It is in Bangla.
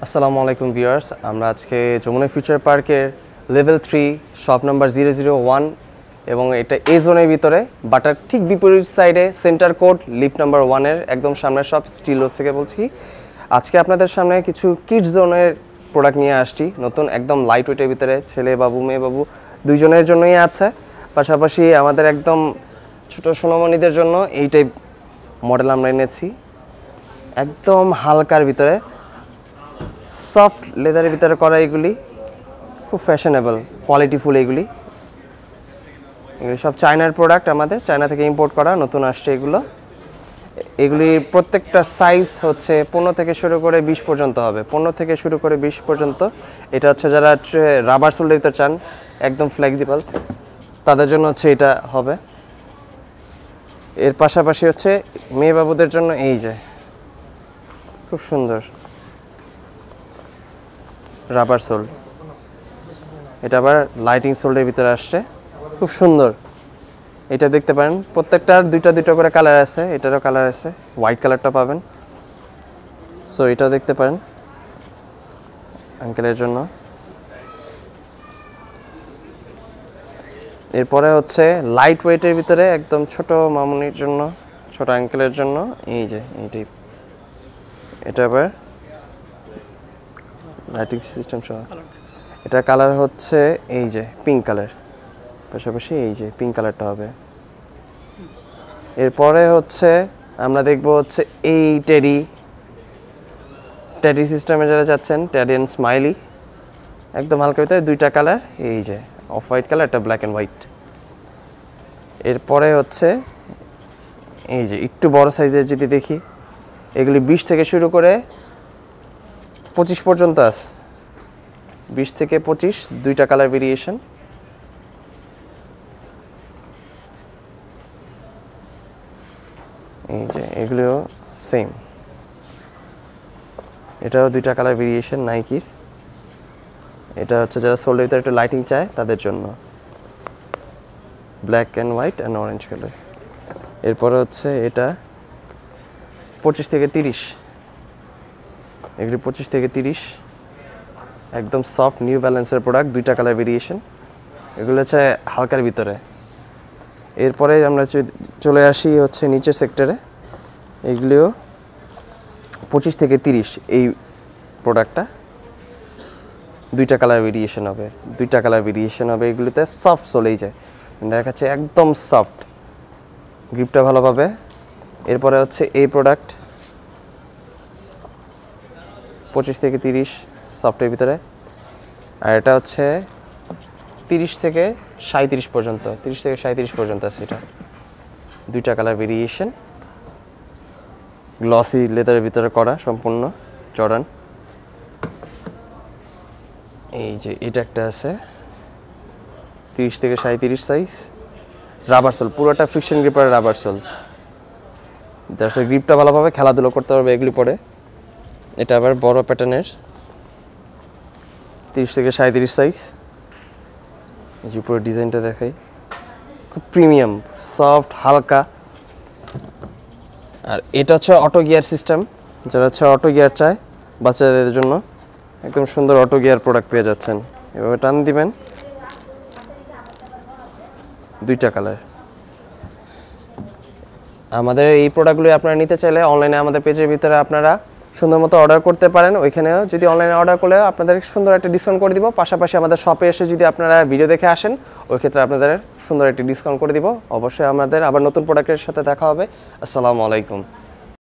আসসালামু আলাইকুম ভিউয়ার্স, আমরা আজকে যমুনা ফিউচার পার্কের লেভেল 3 শপ নাম্বার 001 এবং এটা এ জোনের ভিতরে বাটার ঠিক বিপরীত সাইডে সেন্টার কোড লিফট নাম্বার 1 এর একদম সামনের শপ স্টিলোস থেকে বলছি। আজকে আপনাদের সামনে কিছু কিডস জোনের প্রোডাক্ট নিয়ে আসছি, নতুন একদম লাইট ওয়েটের ভিতরে, ছেলে বাবু মেয়ে বাবু দুইজনের জন্যই আছে। পাশাপাশি আমাদের একদম ছোট সোনামণিদের জন্য এই টাইপ মডেল আমরা এনেছি, একদম হালকার ভিতরে সফট লেদারের ভিতরে করা। এগুলি খুব ফ্যাশনেবল, কোয়ালিটিফুল। এগুলি সব চায়নার প্রোডাক্ট, আমাদের চায়না থেকে ইম্পোর্ট করা, নতুন আসছে এগুলি প্রত্যেকটা সাইজ হচ্ছে 15 থেকে শুরু করে 20 পর্যন্ত হবে, 15 থেকে শুরু করে 20 পর্যন্ত। এটা হচ্ছে যারা রাবার সোলের ভিতরে চান একদম ফ্লেক্সিবল, তাদের জন্য হচ্ছে এটা হবে। এর পাশাপাশি হচ্ছে মেয়ে বাবুদের জন্য এই যে খুব সুন্দর রাবার সোল, এটা আবার লাইটিং সোলের ভিতরে আসছে, খুব সুন্দর। এটা দেখতে পারেন প্রত্যেকটার দুইটা করে কালার আছে, এটারও কালার আছে, হোয়াইট কালারটা পাবেন। সো এটাও দেখতে পারেন আঙ্কেলের জন্য। এরপরে হচ্ছে লাইট ওয়েটের ভিতরে একদম ছোট মামুনির জন্য, ছোট আঙ্কেলের জন্য এই যে এইটি। এটা আবার লাইটিং সিস্টেম সহ, এটা কালার হচ্ছে এই যে পিঙ্ক কালার, পাশাপাশি এই যে পিঙ্ক কালারটা হবে। এরপরে হচ্ছে আমরা দেখব হচ্ছে এই টেডি সিস্টেমে যারা যাচ্ছেন, টেডি অ্যান্ড স্মাইলি, একদম হালকা ভিতরে দুইটা কালার, এই যে অফ হোয়াইট কালার, একটা ব্ল্যাক অ্যান্ড হোয়াইট। এরপরে হচ্ছে এই যে একটু বড় সাইজের যদি দেখি, এগুলি 20 থেকে শুরু করে 25 পর্যন্ত আছে, 20 থেকে 25, দুইটা কালার ভেরিয়েশন। এই যে এগুলিও সেম, এটাও দুইটা কালার ভেরিয়েশন নাইকির। এটা হচ্ছে যারা সোলের ভিতরে একটু লাইটিং চায় তাদের জন্য, black and white and orange colour. এরপরে হচ্ছে এটা 25 থেকে 30, এগুলি 25 থেকে 30, একদম সফট নিউ ব্যালেন্সের প্রোডাক্ট, দুইটা কালার ভেরিয়েশন। এগুলো হচ্ছে হালকার ভিতরে। এরপরে আমরা চলে আসি হচ্ছে নিচের সেক্টরে, এগুলিও 25 থেকে 30, এই প্রোডাক্টটা দুইটা কালার ভেরিয়েশন হবে, এগুলিতে সফট সোলেই যায়, দেখাচ্ছে একদম সফট, গ্রিপটা ভালো পাবে। এরপরে হচ্ছে এই প্রোডাক্ট 25 থেকে 30 সফটের ভিতরে, আর এটা হচ্ছে 30 থেকে 37 পর্যন্ত, 30 থেকে 37 পর্যন্ত আছে। এটা দুইটা কালার ভেরিয়েশন, গ্লসি লেদারের ভিতরে করা, সম্পূর্ণ জর্ডান। এই যে এটা একটা আছে 30 থেকে 37 সাইজ, রাবার সোল, পুরোটা ফ্রিকশন গ্রিপার রাবার সোল, যার সাথে গ্রিপটা ভালো পাবে, খেলাধুলো করতে পারবে এগুলি পরে। এটা আবার বড় প্যাটার্নের 30 থেকে 37 সাইজ। এই যে পুরো ডিজাইনটা দেখাই, খুব প্রিমিয়াম, সফট, হালকা। আর এটা হচ্ছে অটো গিয়ার সিস্টেম, যারা হচ্ছে অটো গিয়ার চায় বাচ্চাদের জন্য, একদম সুন্দর অটো গিয়ার প্রোডাক্ট পেয়ে যাচ্ছেন। এভাবে টান দিবেন, দুইটা কালার। আমাদের এই প্রোডাক্টগুলো আপনারা নিতে চাইলে অনলাইনে আমাদের পেজের ভিতরে আপনারা সুন্দর মতো অর্ডার করতে পারেন। ওইখানেও যদি অনলাইনে অর্ডার করলে আপনাদের সুন্দর একটা ডিসকাউন্ট করে দিব। পাশাপাশি আমাদের শপে এসে যদি আপনারা ভিডিও দেখে আসেন, ওই ক্ষেত্রে আপনাদের সুন্দর একটি ডিসকাউন্ট করে দিব। অবশ্যই আমাদের আবার নতুন প্রোডাক্টের সাথে দেখা হবে। আসসালামু আলাইকুম।